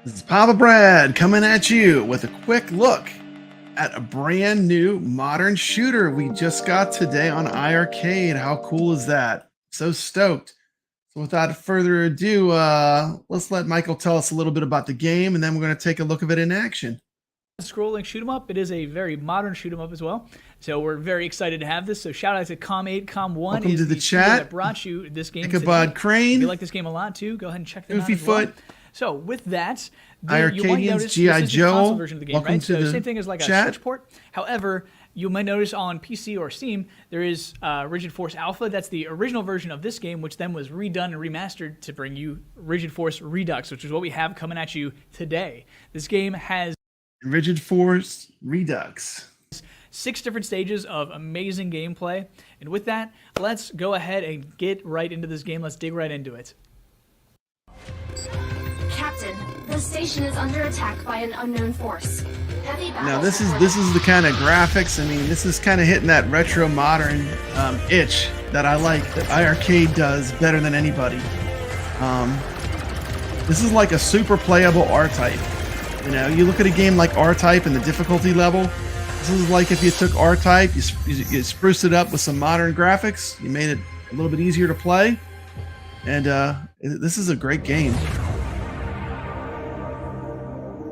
This is Papa Brad coming at you with a quick look at a brand new modern shooter we just got today on iiRcade. How cool is that? So stoked. So without further ado, let's let Michael tell us a little bit about the game, and then we're going to take a look of it in action. Scrolling shoot 'em up. It is a very modern shoot 'em up as well. So we're very excited to have this. So shout out to Com8, Com1 Welcome is to the chat that brought you this game. Ichabod Crane. If you like this game a lot too, go ahead and check them out Goofy as well. Foot. So with that, iiRcadians, G.I. Joe. Version of the game, Welcome right? to So the same thing as like chat. a Switch port. However, you might notice on PC or Steam, there is Rigid Force Alpha. That's the original version of this game, which then was redone and remastered to bring you Rigid Force Redux, which is what we have coming at you today. This game has Rigid Force Redux. 6 different stages of amazing gameplay. And with that, let's go ahead and get right into this game. Let's dig right into it. Captain, the station is under attack by an unknown force. Heavy Now this is the kind of graphics. I mean, this is kind of hitting that retro modern itch that I like. That iiRcade does better than anybody. This is like a super playable R-Type. You know, you look at a game like R-Type and the difficulty level. This is like if you took R-Type, you spruced it up with some modern graphics, you made it a little bit easier to play, and this is a great game.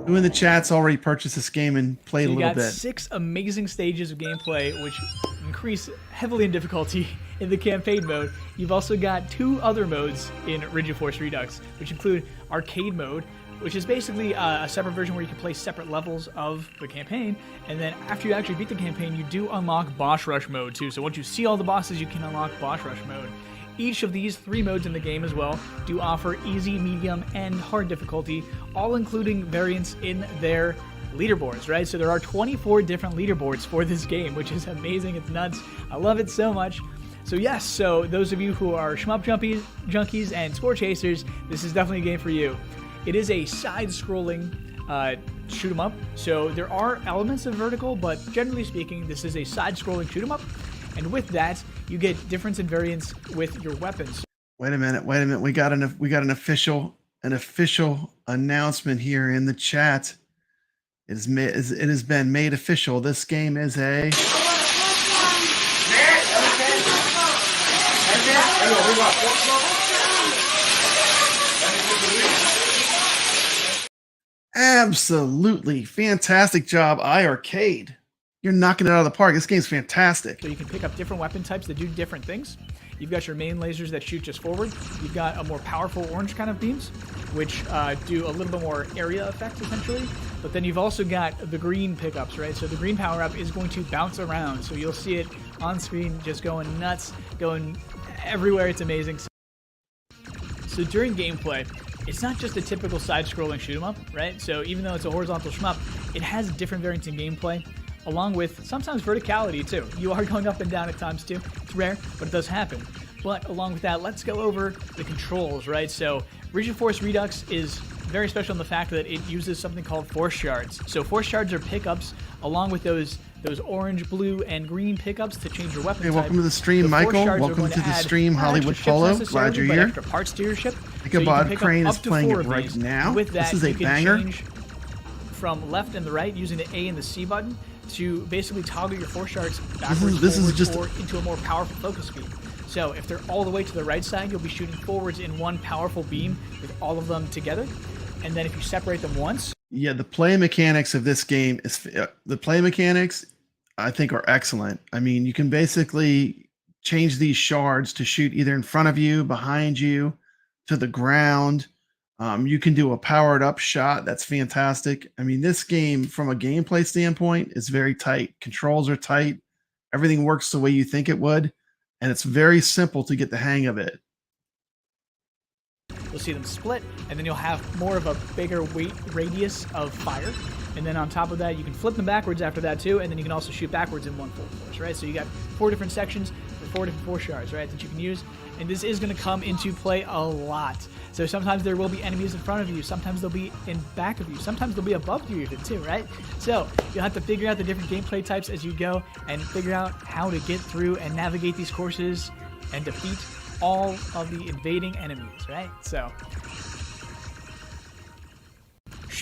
Who in the chat's already purchased this game and played a little bit? You got 6 amazing stages of gameplay, which increase heavily in difficulty in the campaign mode. You've also got 2 other modes in Rigid Force Redux, which include arcade mode, which is basically a separate version where you can play separate levels of the campaign, and then after you actually beat the campaign, you do unlock boss rush mode too. So once you see all the bosses, you can unlock boss rush mode. Each of these 3 modes in the game as well do offer easy, medium, and hard difficulty, all including variants in their leaderboards, right? So there are 24 different leaderboards for this game, which is amazing. It's nuts. I love it so much. So yes, so those of you who are shmup junkies and score chasers, this is definitely a game for you. It is a side-scrolling shoot 'em up, so there are elements of vertical, but generally speaking, this is a side-scrolling shoot 'em up. And with that, you get difference in variance with your weapons. Wait a minute. We got an official announcement here in the chat. It has been made official. This game is a absolutely fantastic job, iiRcade. You're knocking it out of the park. This game's fantastic. So you can pick up different weapon types that do different things. You've got your main lasers that shoot just forward. You've got a more powerful orange kind of beams, which do a little bit more area effect, essentially. But then you've also got the green pickups, right? So the green power-up is going to bounce around. So you'll see it on screen just going nuts, going everywhere. It's amazing. So during gameplay, it's not just a typical side-scrolling shoot-'em-up, right? So even though it's a horizontal shmup, it has different variants in gameplay, along with sometimes verticality too. You are going up and down at times too. It's rare, but it does happen. But along with that, let's go over the controls, right? So Rigid Force Redux is very special in the fact that it uses something called force shards. So force shards are pickups along with those orange, blue, and green pickups to change your weapon type. Welcome to the stream, Michael. Welcome to the stream, Hollywood Polo. Glad you're here. Extra parts to your ship. Ichabod Crane is playing it right now. With that, this is a banger. Change from left and the right using the A and the C button to basically toggle your force shards backwards, or into a more powerful focus speed. So if they're all the way to the right side, you'll be shooting forwards in one powerful beam with all of them together. And then if you separate them once. Yeah, the play mechanics of this game I think are excellent. I mean, you can basically change these shards to shoot either in front of you, behind you, to the ground. You can do a powered up shot. That's fantastic. I mean, this game from a gameplay standpoint is very tight. Controls are tight. Everything works the way you think it would. And it's very simple to get the hang of it. You'll see them split, and then you'll have more of a bigger weight radius of fire. And then on top of that, you can flip them backwards after that too, and then you can also shoot backwards in one full force, right? So you got 4 different sections for 4 different force shards, right, that you can use. And this is going to come into play a lot. So sometimes there will be enemies in front of you, sometimes they'll be in back of you, sometimes they'll be above you even too, right? So you'll have to figure out the different gameplay types as you go and figure out how to get through and navigate these courses and defeat all of the invading enemies, right? So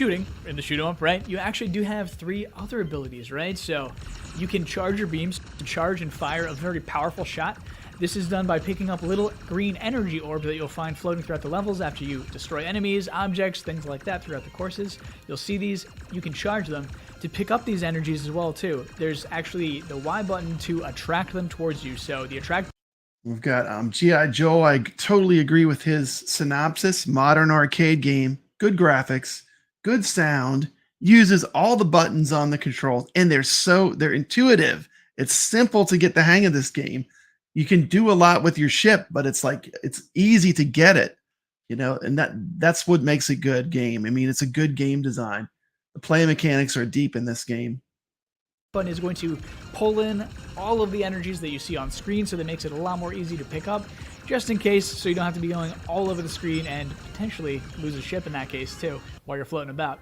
shooting in the shoot 'em up, right, you actually do have 3 other abilities, right? So you can charge your beams to charge and fire a very powerful shot. This is done by picking up little green energy orbs that you'll find floating throughout the levels after you destroy enemies, objects, things like that throughout the courses. You'll see these, you can charge them to pick up these energies as well too. There's actually the Y button to attract them towards you. So the attract. We've got G.I. Joe. I totally agree with his synopsis. Modern arcade game, good graphics, good sound, uses all the buttons on the controls, and they're intuitive. It's simple to get the hang of this game. You can do a lot with your ship, but it's easy to get it, and that's what makes a good game. I mean, it's a good game design. The play mechanics are deep in this game. Button is going to pull in all of the energies that you see on screen, so that makes it a lot more easy to pick up, just in case, so you don't have to be going all over the screen and potentially lose a ship in that case too while you're floating about.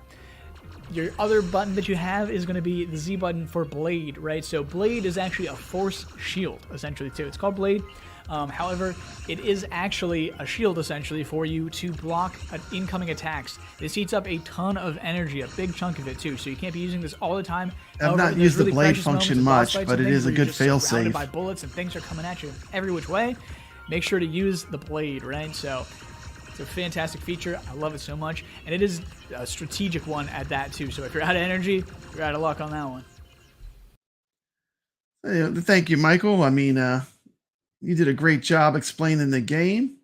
Your other button that you have is going to be the Z button for Blade, right? So Blade is actually a force shield, essentially, too. It's called Blade. However, it is actually a shield, essentially, for you to block incoming attacks. This eats up a ton of energy, a big chunk of it, too, so you can't be using this all the time. I've not used the Blade function much, but it is a good failsafe. Surrounded by bullets and things are coming at you every which way. Make sure to use the Blade, right? So it's a fantastic feature. I love it so much, and it is a strategic one at that, too. So if you're out of energy, you're out of luck on that one. Thank you, Michael. I mean, you did a great job explaining the game.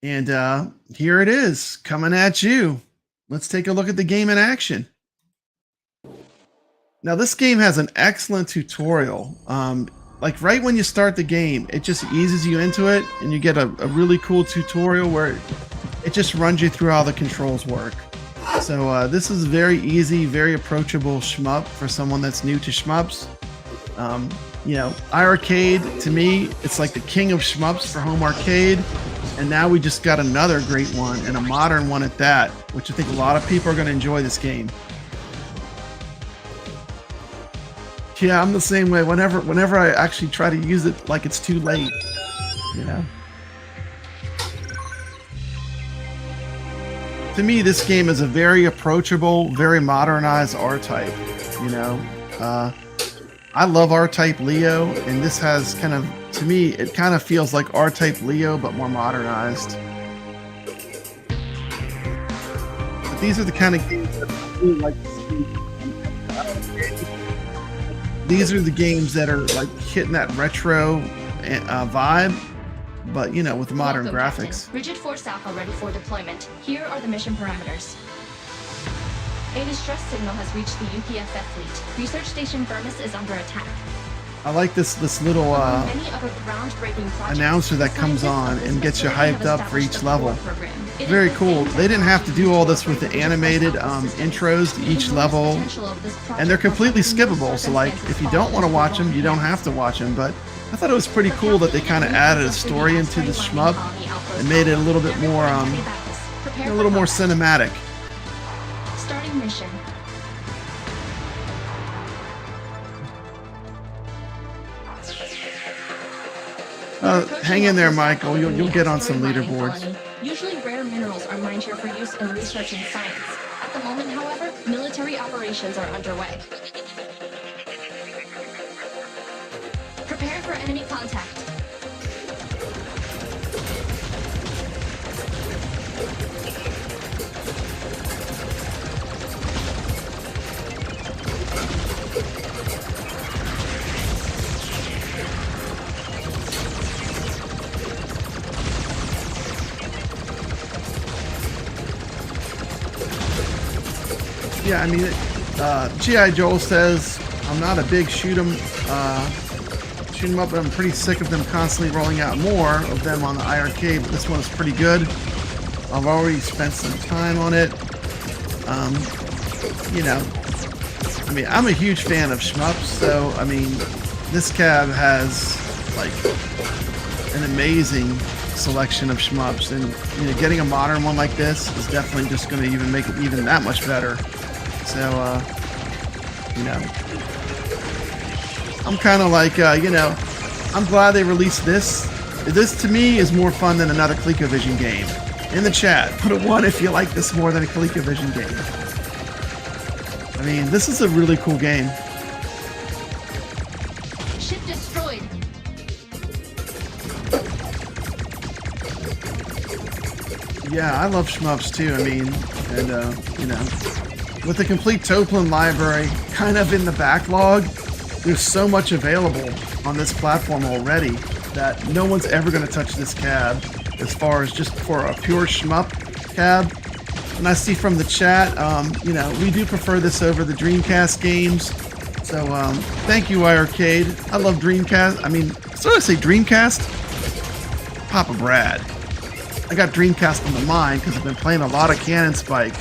And here it is, coming at you. Let's take a look at the game in action. Now, this game has an excellent tutorial. Like right when you start the game, it just eases you into it, and you get a really cool tutorial where it just runs you through how the controls work. So this is very easy, very approachable shmup for someone that's new to shmups. iiRcade, to me, it's like the king of shmups for home arcade. And now we just got another great one, and a modern one at that, which I think a lot of people are going to enjoy this game. Yeah, I'm the same way. Whenever I actually try to use it, like it's too late, To me, this game is a very approachable, very modernized R-Type. I love R-Type Leo, and this has kind of, to me, it kind of feels like R-Type Leo, but more modernized. But these are the kind of games that I really like to see. These are the games that are like hitting that retro vibe, but with modern graphics. Captain. Rigid Force Alpha ready for deployment. Here are the mission parameters. A distress signal has reached the UPSF fleet. Research Station Vermis is under attack. I like this little announcer that comes on and gets you hyped up for each level. Very cool. They didn't have to do all this with the animated intros to each level, and they're completely skippable. So like, if you don't want to watch them, you don't have to watch them. But I thought it was pretty cool that they kind of added a story into the shmup and made it a little bit more, a little more cinematic. Starting mission. Hang in there, Michael. You'll get on some leaderboards. Usually rare minerals are mined here for use in research and science. At the moment, however, military operations are underway. Prepare for enemy contact. Yeah, I mean, G.I. Joe says, I'm not a big shoot 'em up, but I'm pretty sick of them constantly rolling out more of them on the iiRcade, but this one is pretty good. I've already spent some time on it. I mean, I'm a huge fan of shmups, so, I mean, this cab has, like, an amazing selection of shmups, and getting a modern one like this is definitely just going to even make it even that much better. So, I'm kind of like, I'm glad they released this. This, to me, is more fun than another ColecoVision game. In the chat, put a 1 if you like this more than a ColecoVision game. I mean, this is a really cool game. Ship destroyed. Yeah, I love shmups too. I mean, and you know, with the complete Toplin library kind of in the backlog, there's so much available on this platform already that no one's ever going to touch this cab as far as just for a pure shmup cab. And I see from the chat, you know, we do prefer this over the Dreamcast games. So thank you, iiRcade. I love Dreamcast. I mean, so I say Dreamcast? Papa Brad. I got Dreamcast on the mind because I've been playing a lot of Cannon Spike.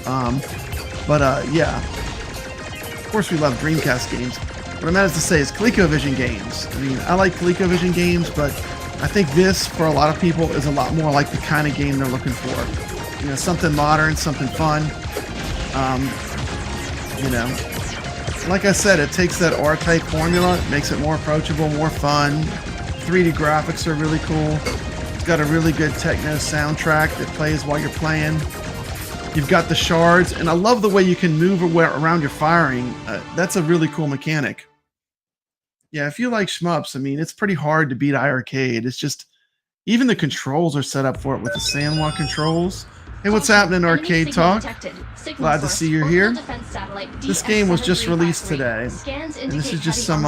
Yeah. Of course we love Dreamcast games. What I meant to say is ColecoVision games. I mean, I like ColecoVision games, but I think this, for a lot of people, is a lot more like the kind of game they're looking for. You know, something modern, something fun. You know, like I said, it takes that R-Type formula, makes it more approachable, more fun. 3D graphics are really cool. It's got a really good techno soundtrack that plays while you're playing. You've got the shards, and I love the way you can move around your firing. That's a really cool mechanic. Yeah, if you like shmups, I mean, it's pretty hard to beat iiRcade. It's just, even the controls are set up for it with the Sanwa controls. Hey, what's happening, Arcade Talk? Glad to see you're here. This game was just released today, and this is just some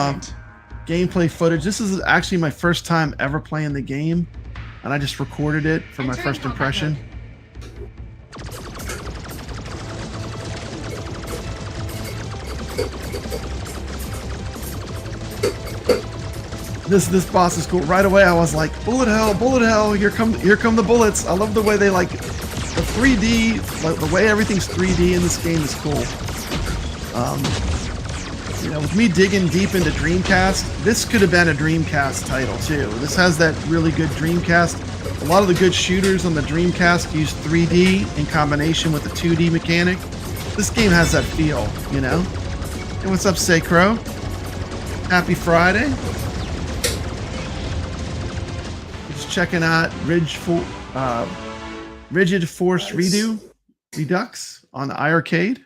gameplay footage. This is actually my first time ever playing the game, and I just recorded it for my first impression. This boss is cool. Right away I was like, bullet hell, here come the bullets. I love the way they like the 3D, like the way everything's 3D in this game is cool. You know, with me digging deep into Dreamcast, this could have been a Dreamcast title too. This has that really good Dreamcast. A lot of the good shooters on the Dreamcast use 3D in combination with the 2D mechanic. This game has that feel, you know? Hey, what's up, Sacro? Happy Friday. Checking out Rigid Force Redux on iiRcade.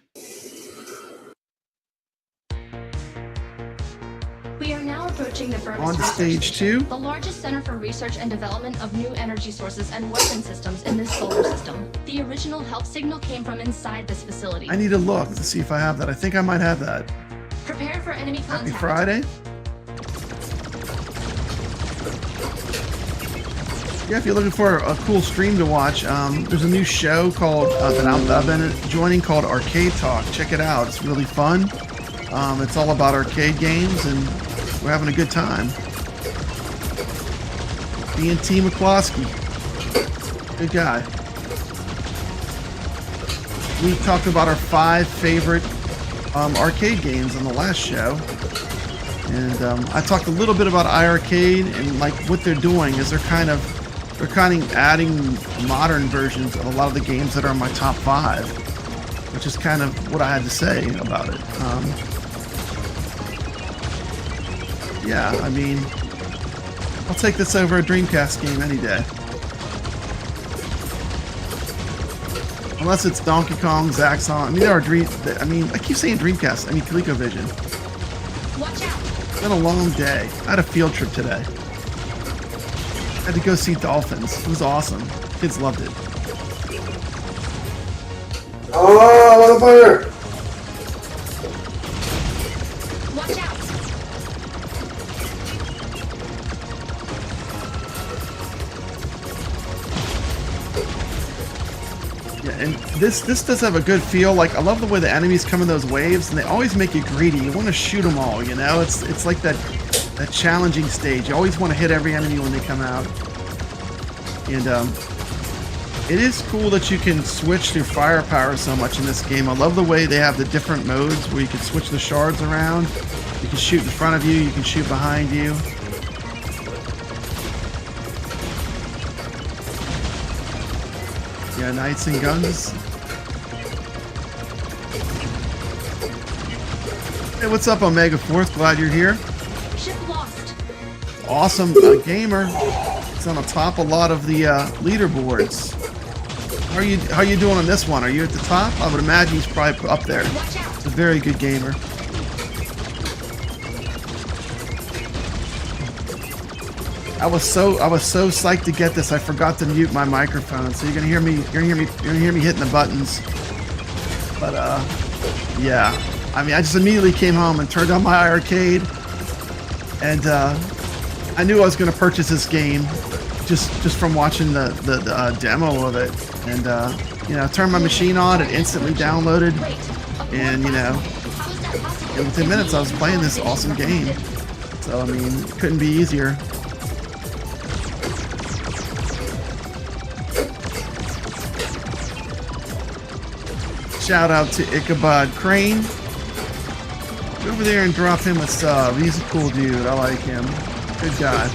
We are now approaching the Burmese On to Research stage Station, 2. the largest center for research and development of new energy sources and weapon systems in this solar system. The original help signal came from inside this facility. I need to look to see if I have that. I think I might have that. Prepare for enemy contact. Happy Friday. Yeah, if you're looking for a cool stream to watch, there's a new show called that I've been joining called Arcade Talk. Check it out. It's really fun. It's all about arcade games, and we're having a good time. B&T McCloskey. Good guy. We talked about our 5 favorite arcade games on the last show. And I talked a little bit about iiRcade, and like what they're doing is they're kind of adding modern versions of a lot of the games that are in my top 5, which is kind of what I had to say about it. Yeah, I mean, I'll take this over a Dreamcast game any day. Unless it's Donkey Kong, Zaxxon. I mean, there are I mean, I keep saying Dreamcast. I mean, ColecoVision. Watch out. It's been a long day. I had a field trip today. I had to go see dolphins. It was awesome. Kids loved it. Oh, on fire! Watch out. Yeah, and this does have a good feel. Like, I love the way the enemies come in those waves, and they always make you greedy. You want to shoot them all, you know? It's like that challenging stage. You always want to hit every enemy when they come out. And it is cool that you can switch through firepower so much in this game. I love the way they have the different modes where you can switch the shards around. You can shoot in front of you, you can shoot behind you. Yeah, knights and guns. Hey, what's up, Omega Fourth? Glad you're here. Ship lost. Awesome gamer. It's on the top of a lot of the leaderboards. How are you doing on this one? Are you at the top? I would imagine he's probably up there. He's a very good gamer. I was so psyched to get this. I forgot to mute my microphone, so you're gonna hear me hitting the buttons. But yeah. I mean, I just immediately came home and turned on my iiRcade, and I knew I was gonna purchase this game just from watching the demo of it. And you know, turned my machine on, it instantly downloaded, and you know, within minutes I was playing this awesome game. So I mean, it couldn't be easier. Shout out to Ichabod Crane. Go over there and drop him a sub. He's a cool dude. I like him. Good guy.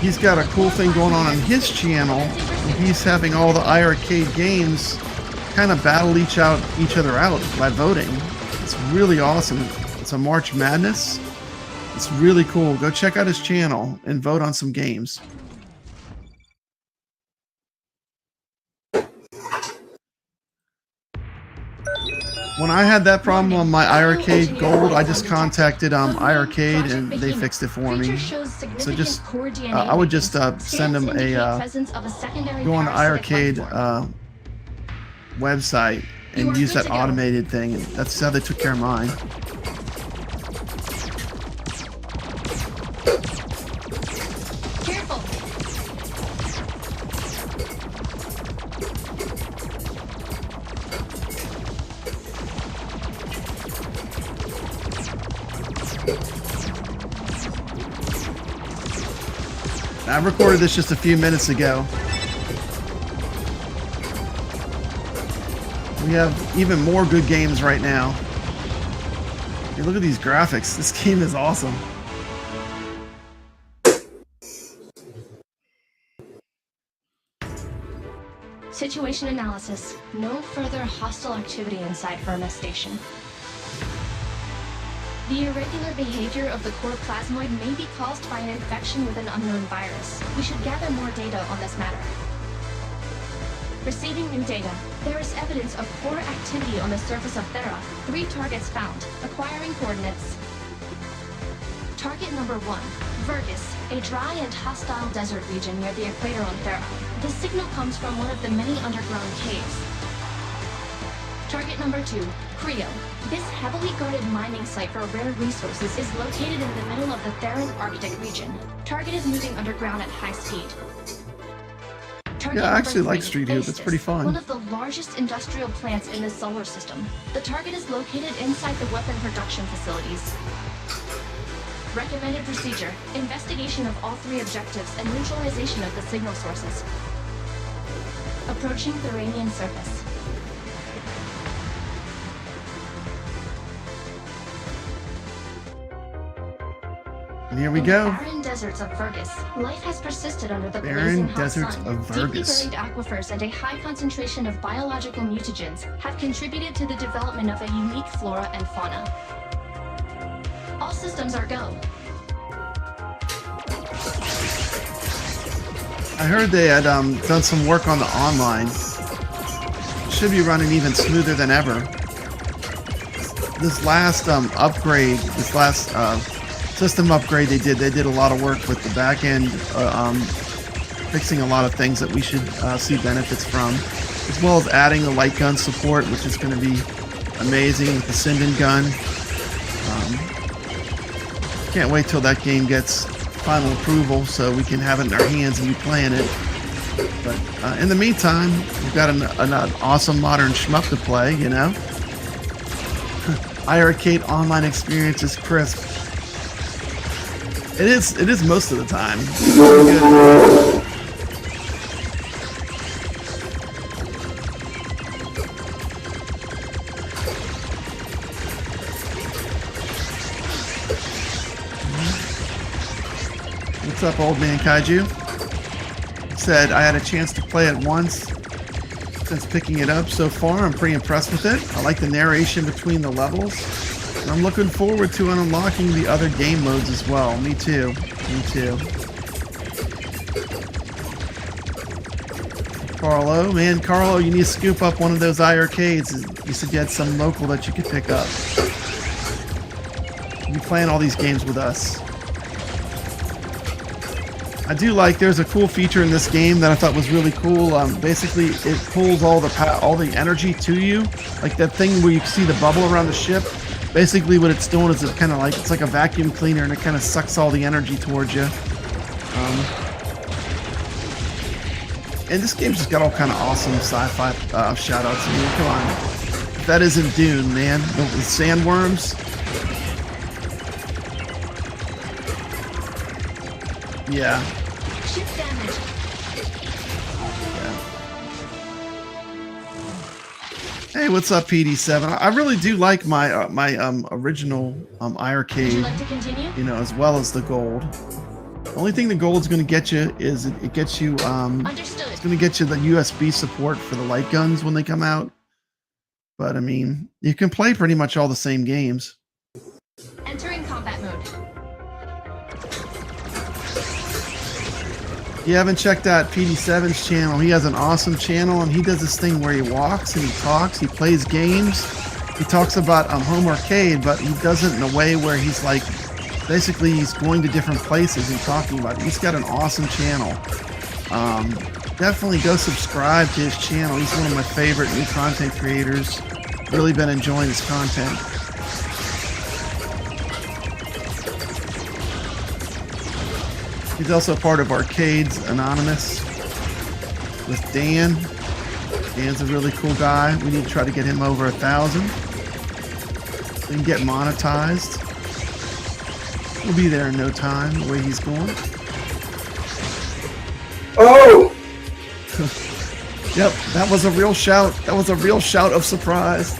He's got a cool thing going on his channel. He's having all the iiRcade games kind of battle each other out by voting. It's really awesome. It's a March Madness. It's really cool. Go check out his channel and vote on some games. When I had that problem on my iiRcade Gold, I just contacted iiRcade and they fixed it for me. So just, I would just send them a, go on the iiRcade website and use that automated thing. And that's how they took care of mine. I recorded this just a few minutes ago. We have even more good games right now. Hey, look at these graphics. This game is awesome. Situation analysis. No further hostile activity inside Vermis Station. The irregular behavior of the core plasmoid may be caused by an infection with an unknown virus. We should gather more data on this matter. Receiving new data. There is evidence of core activity on the surface of Thera. 3 targets found. Acquiring coordinates. Target number 1. Vergus, a dry and hostile desert region near the equator on Thera. The signal comes from one of the many underground caves. Target number 2. Creo. This heavily guarded mining site for rare resources is located in the middle of the Theran Arctic region. Target is moving underground at high speed. Target Yeah, I actually number like 3, Street Hoop. It's pretty fun. One of the largest industrial plants in the solar system. The target is located inside the weapon production facilities. Recommended procedure. Investigation of all 3 objectives and neutralization of the signal sources. Approaching Thuranian surface. And here we go. Barren deserts of Vergus. Life has persisted under the Barren blazing hot deserts sun. of Vergus. Deeply buried aquifers and a high concentration of biological mutagens have contributed to the development of a unique flora and fauna. All systems are go. I heard they had done some work on the online. Should be running even smoother than ever. This last upgrade, this last system upgrade they did a lot of work with the back end, fixing a lot of things that we should see benefits from, as well as adding the light gun support, which is going to be amazing with the Sinden gun. Can't wait till that game gets final approval so we can have it in our hands and be playing it. But in the meantime, we've got an awesome modern shmup to play, you know. iiRcade online experience is crisp. It is most of the time. It's really good. What's up, old man Kaiju? Said I had a chance to play it once. Since picking it up so far, I'm pretty impressed with it. I like the narration between the levels. I'm looking forward to unlocking the other game modes as well. Me too. Me too. Carlo, man, Carlo, you need to scoop up one of those iiRcades. You said you had some local that you could pick up. You playing all these games with us. I do like, there's a cool feature in this game that I thought was really cool. Basically, it pulls all the energy to you. Like that thing where you can see the bubble around the ship. Basically, what it's doing is it's kind of like, it's like a vacuum cleaner, and it kind of sucks all the energy towards you. And this game's just got all kind of awesome sci-fi shout-outs. I mean, come on. If that isn't Dune, man. The sandworms. Yeah. Ship damage. Hey, what's up, PD7? I really do like my original Would you iiRcade, like to continue? you know, as well as the gold. The only thing the gold's going to get you is it gets you Understood. it's going to get you the USB support for the light guns when they come out. But I mean, you can play pretty much all the same games. Entering combat mode. If you haven't checked out PD7's channel, he has an awesome channel, and he does this thing where he walks and he talks, he plays games. He talks about home arcade, but he does it in a way where he's like, basically he's going to different places and talking about it. He's got an awesome channel. Definitely go subscribe to his channel. He's one of my favorite new content creators. Really been enjoying his content. He's also part of Arcades Anonymous with Dan. Dan's a really cool guy. We need to try to get him over 1,000 and get monetized. We'll be there in no time, the way he's going. Oh! Yep, that was a real shout. That was a real shout of surprise.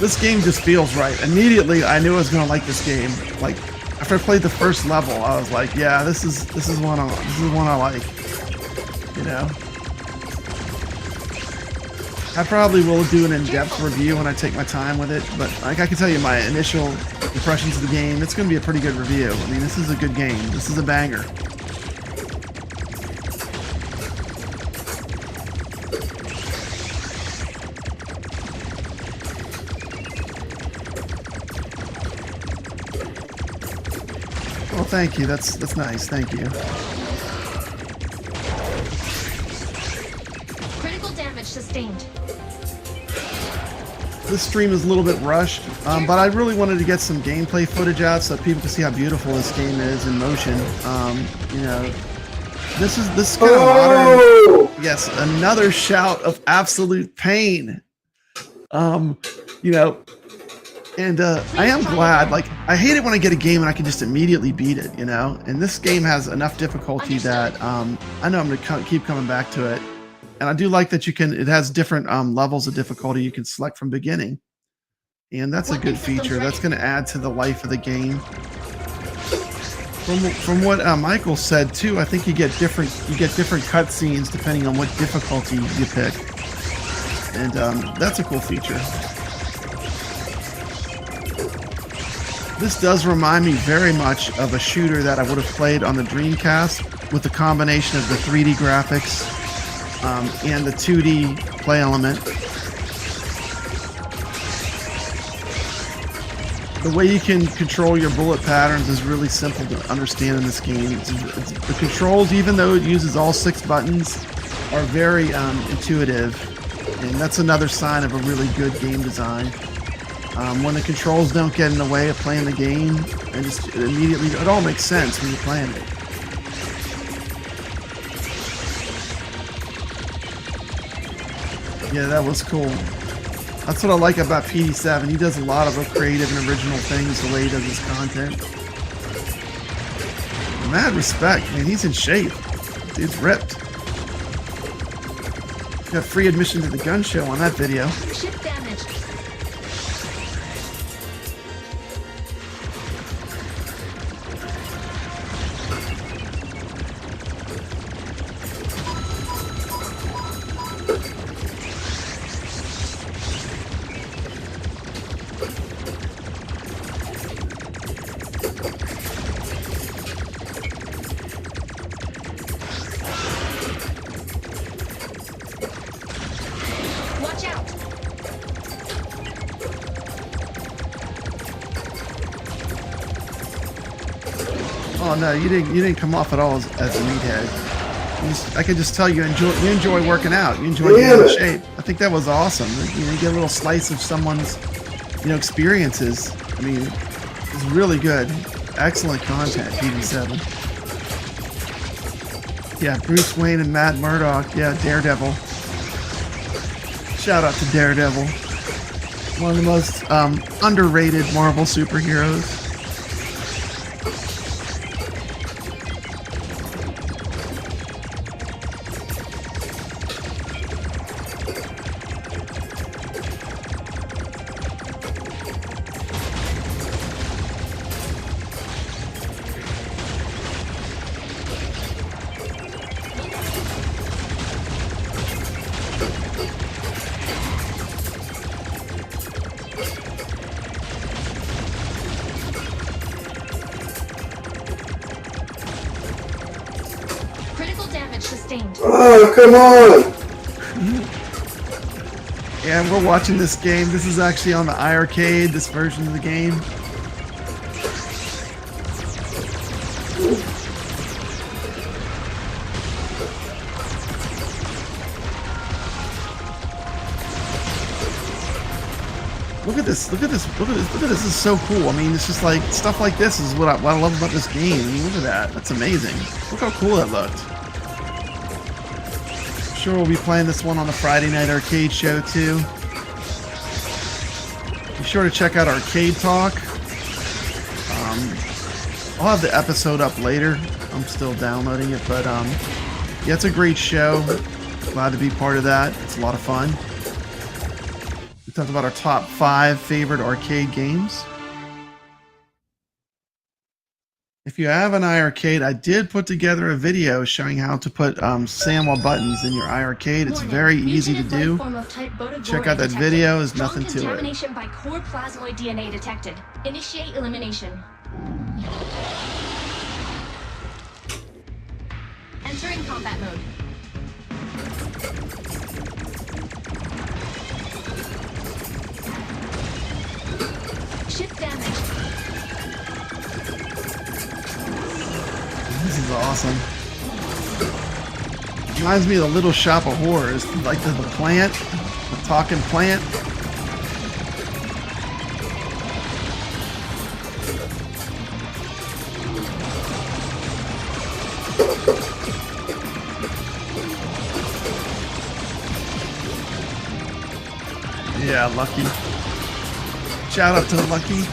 This game just feels right. Immediately, I knew I was going to like this game. Like, after I played the first level, I was like, yeah, this is one I like. You know? I probably will do an in-depth review when I take my time with it, but like I can tell you my initial impressions of the game, it's going to be a pretty good review. I mean, this is a good game. This is a banger. Well, thank you. That's nice. Thank you. Critical damage sustained. This stream is a little bit rushed, but I really wanted to get some gameplay footage out so people can see how beautiful this game is in motion. You know, this is kind of modern. Yes, another shout of absolute pain. You know, and I am glad. Like, I hate it when I get a game and I can just immediately beat it. You know, and this game has enough difficulty that I know I'm gonna keep coming back to it. And I do like that it has different levels of difficulty you can select from beginning. And that's a good feature. That's going to add to the life of the game. From what Michael said too, I think you get different cutscenes depending on what difficulty you pick. And that's a cool feature. This does remind me very much of a shooter that I would have played on the Dreamcast with the combination of the 3D graphics and the 2D play element. The way you can control your bullet patterns is really simple to understand in this game. The controls, even though it uses all 6 buttons, are very intuitive, and that's another sign of a really good game design. When the controls don't get in the way of playing the game, and just immediately, it all makes sense when you're playing it. Yeah, that was cool. That's what I like about PD7. He does a lot of creative and original things the way he does his content. Mad respect, man. He's in shape. Dude's ripped. Got free admission to the gun show on that video. Ship damage. Watch out! Oh no, you didn't come off at all as a meathead. I could just tell you enjoy working out. You enjoy getting in shape. I think that was awesome. You know, you get a little slice of someone's, you know, experiences. I mean, it's really good. Excellent content, TV7. Yeah, Bruce Wayne and Matt Murdock. Yeah, Daredevil. Shout out to Daredevil. One of the most underrated Marvel superheroes. Critical damage sustained. Oh, come on! Yeah, we're watching this game. This is actually on the iiRcade, this version of the game. Look at this, look at this, look at this, look at this. This is so cool. I mean, it's just like, stuff like this is what I love about this game. I mean, look at that. That's amazing. Look how cool that looked. I'm sure we'll be playing this one on the Friday Night Arcade show too. Be sure to check out Arcade Talk. I'll have the episode up later. I'm still downloading it, but yeah, it's a great show. Glad to be part of that. It's a lot of fun. We talked about our top 5 favorite arcade games. If you have an iiRcade, I did put together a video showing how to put SAMWA buttons in your iiRcade. It's very easy to do. Check out that video. There's nothing to it. Contamination by core plasmoid DNA detected. Initiate elimination. Entering combat mode. Shift damage. This is awesome. Reminds me of the Little Shop of Horrors, like the plant, the talking plant. Yeah, Lucky. Shout out to Lucky.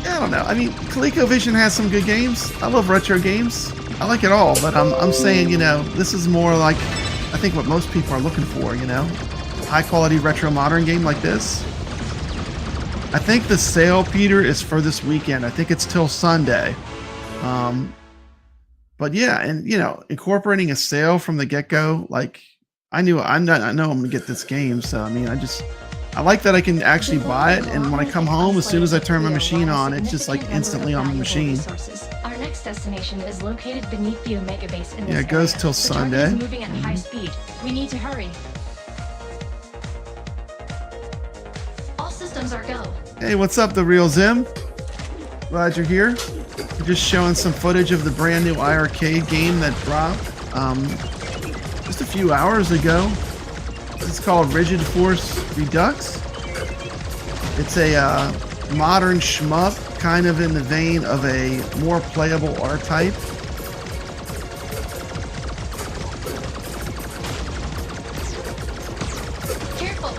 Yeah, I don't know. I mean, ColecoVision has some good games. I love retro games. I like it all, but I'm saying, you know, this is more like, I think what most people are looking for, you know? High quality retro modern game like this. I think the sale, Peter, is for this weekend. I think it's till Sunday. But yeah, and you know, incorporating a sale from the get-go, like I know I'm gonna get this game, so I mean, I like that I can actually buy it, and when I come home, as soon as I turn my machine on, it's just like instantly on the machine. Our next destination is located beneath the Omega base in this Yeah, it goes area. till The target Sunday. is moving at high speed. We need to hurry. All systems are go. Hey, what's up, The Real Zim? Glad you're here. We're just showing some footage of the brand new iiRcade game that dropped just a few hours ago. It's called Rigid Force Redux. It's a modern shmup, kind of in the vein of a more playable R-Type. Careful.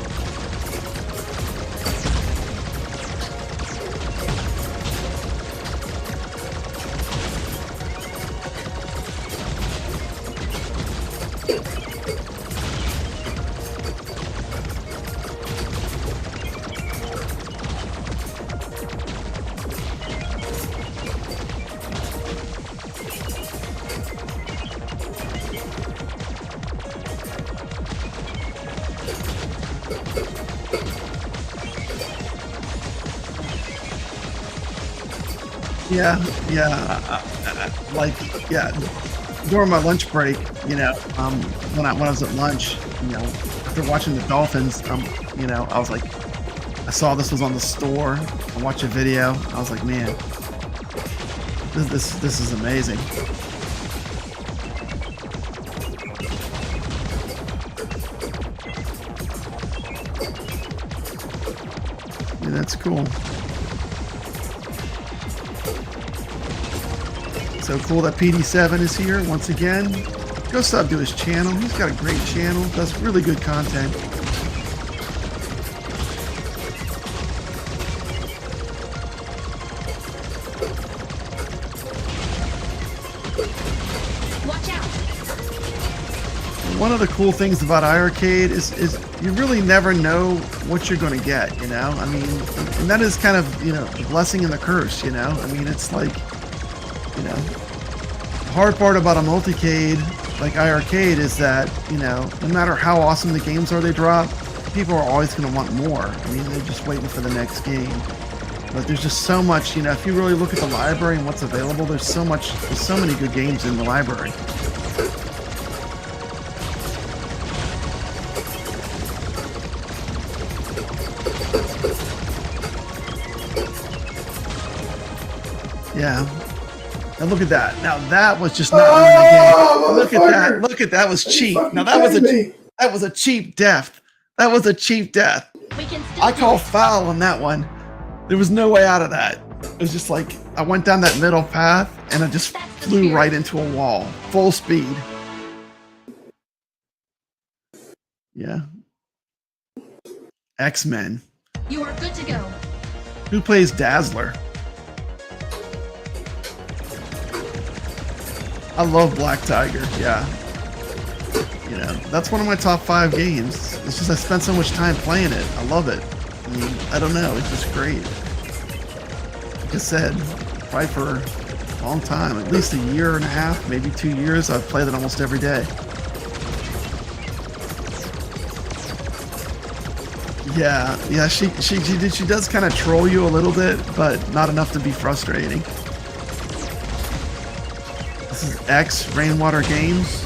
Yeah, yeah, like, yeah, during my lunch break, you know, when I was at lunch, you know, after watching the Dolphins, you know, I was like, I saw this was on the store. I watched a video. I was like, man, this is amazing. Yeah, that's cool. So cool that PD7 is here once again. Go sub to his channel. He's got a great channel. Does really good content. Watch out! One of the cool things about iiRcade is you really never know what you're going to get, you know? I mean, and that is kind of, you know, the blessing and the curse, you know? I mean, it's like, you know, the hard part about a multicade like iiRcade is that, you know, no matter how awesome the games are they drop, people are always going to want more. I mean, they're just waiting for the next game. But there's just so much, you know, if you really look at the library and what's available, there's so many good games in the library. Yeah. And look at that. Now that was just not in the game. Look at that. Look at that. Was cheap. Now that was a cheap death. That was a cheap death. We can still I do call it. foul on that one. There was no way out of that. It was just like I went down that middle path and I just flew right into a wall. Full speed. Yeah. X-Men. You are good to go. Who plays Dazzler? I love Black Tiger, yeah. You know, that's one of my top 5 games. It's just I spent so much time playing it. I love it. I mean, I don't know, it's just great. Like I said, probably for a long time, at least a year and a half, maybe 2 years, I've played it almost every day. Yeah, she does kind of troll you a little bit, but not enough to be frustrating. This is X Rainwater Games.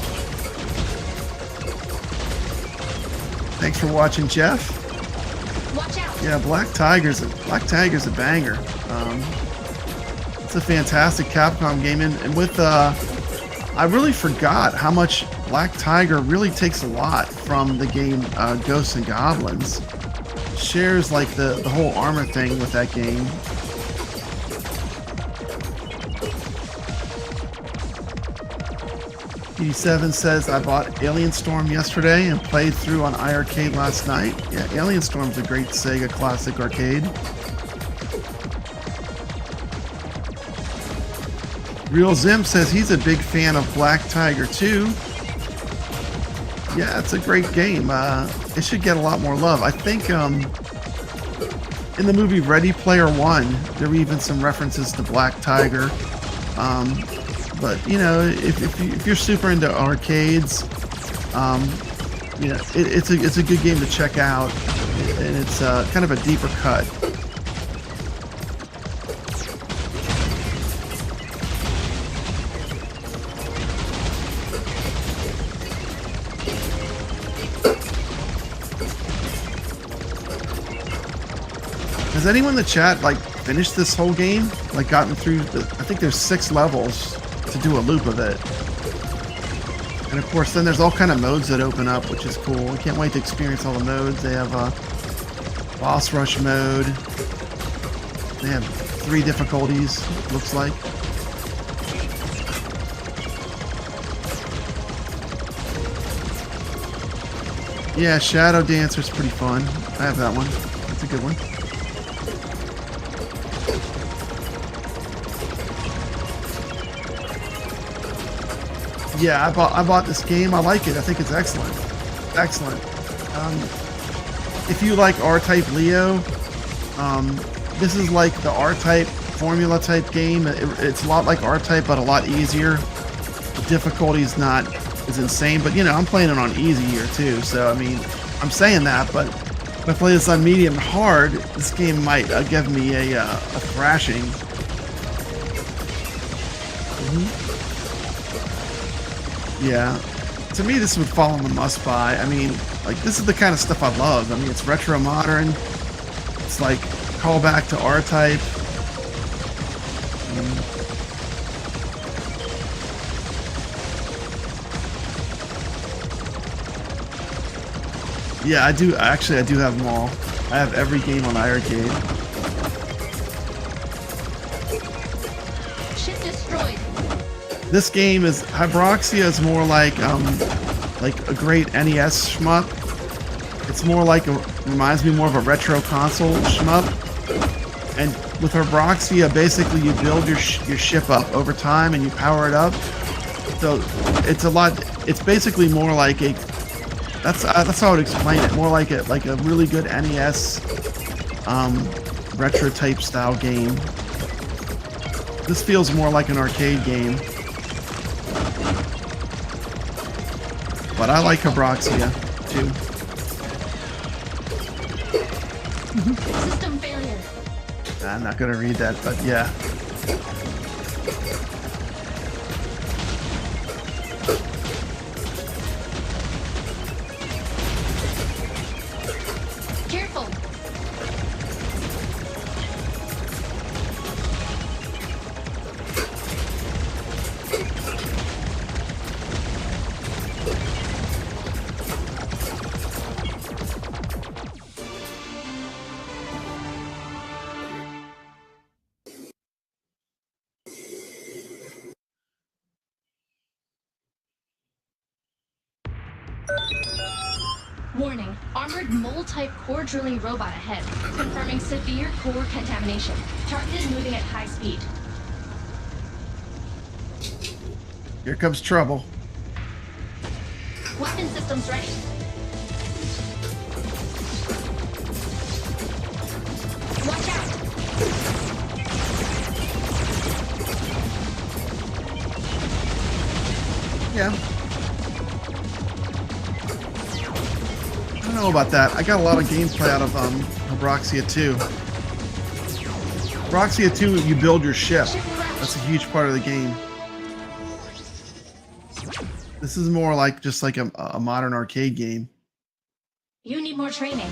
Thanks for watching, Jeff. Watch out! Yeah, Black Tiger's a banger. It's a fantastic Capcom game, and with I really forgot how much Black Tiger really takes a lot from the game Ghosts and Goblins. Shares like the whole armor thing with that game. PD7 says, I bought Alien Storm yesterday and played through on iiRcade last night. Yeah, Alien Storm's a great Sega classic arcade. Real Zim says he's a big fan of Black Tiger 2. Yeah, it's a great game. It should get a lot more love. I think in the movie Ready Player One, there were even some references to Black Tiger. But you know, if you're super into arcades, you know, it's a good game to check out, and it's kind of a deeper cut. Has anyone in the chat like finished this whole game? Like gotten through I think there's 6 levels to do a loop of it. And of course then there's all kind of modes that open up, which is cool. I can't wait to experience all the modes. They have boss rush mode. They have 3 difficulties, looks like. Yeah, Shadow Dancer's pretty fun. I have that one. That's a good one. Yeah, I bought this game. I like it. I think it's excellent. Excellent. If you like R-Type Leo, this is like the R-Type formula type game. It's a lot like R-Type, but a lot easier. The difficulty is not as insane, but you know, I'm playing it on easy here too. So I mean, I'm saying that, but if I play this on medium hard, this game might give me a thrashing. Yeah. To me, this would fall on the must-buy. I mean, like, this is the kind of stuff I love. I mean, it's retro modern. It's like callback to R-Type. Yeah, I do. Actually, I do have them all. I have every game on iiRcade. Ship destroyed. This game is Hyroxia is more like a great NES shmup. It's more like reminds me more of a retro console shmup. And with Hyroxia, basically you build your ship up over time and you power it up. So it's a lot. It's basically more like a. That's how I would explain it. More like a really good NES retro type style game. This feels more like an arcade game. But I like Hyroxia too. System failure. I'm not gonna read that, but yeah. Careful. Warning, armored mole-type core drilling robot ahead, confirming severe core contamination. Target is moving at high speed. Here comes trouble. Weapon systems ready. Watch out! Yeah. I don't know about that. I got a lot of gameplay out of Hyroxia 2. Hyroxia 2, you build your ship. That's a huge part of the game. This is more like just like a modern arcade game. You need more training.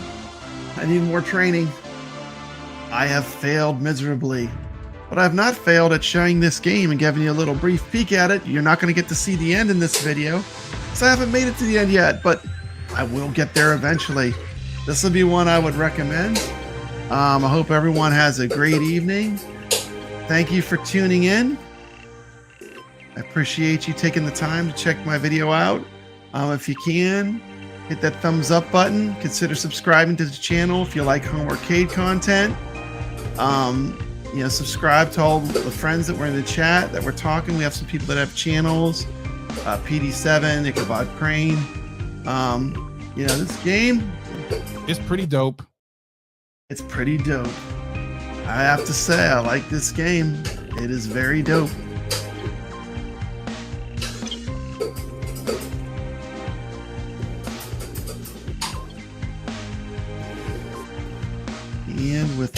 I need more training. I have failed miserably. But I have not failed at showing this game and giving you a little brief peek at it. You're not going to get to see the end in this video, so I haven't made it to the end yet, but I will get there eventually. This will be one I would recommend. I hope everyone has a great evening. Thank you for tuning in. I appreciate you taking the time to check my video out. If you can, hit that thumbs up button. Consider subscribing to the channel if you like home arcade content. You know, subscribe to all the friends that were in the chat that we're talking. We have some people that have channels. PD7, Ichabod Crane. You know, this game, it's pretty dope. It's pretty dope. I have to say, I like this game. It is very dope. And with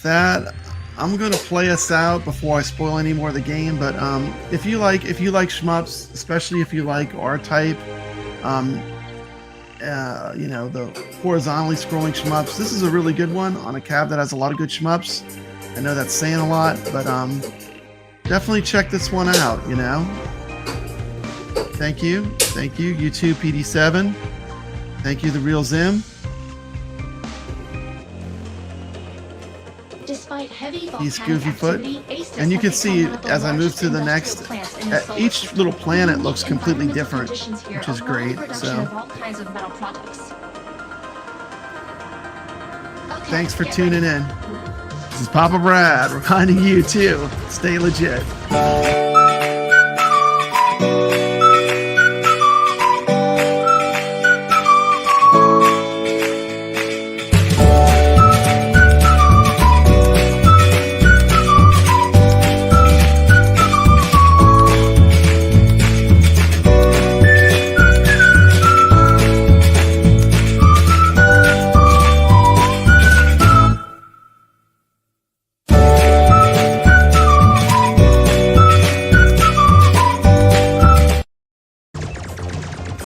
that, I'm gonna play us out before I spoil any more of the game. But if you like shmups, especially if you like R-Type, you know, the horizontally scrolling shmups, this is a really good one on a cab that has a lot of good shmups. I know that's saying a lot, but definitely check this one out. You know, thank you, you too, PD7. Thank you, The Real Zim. Despite heavy He's volcanic Goofyfoot. activity, Ace And you can has see become one of the as I move largest to the industrial next, plants in the solar each system. little planet Unique looks completely environmental different, conditions here which is allow great. production So of all kinds of metal products. Okay, thanks for get tuning ready. in. This is Papa Brad reminding you to stay legit.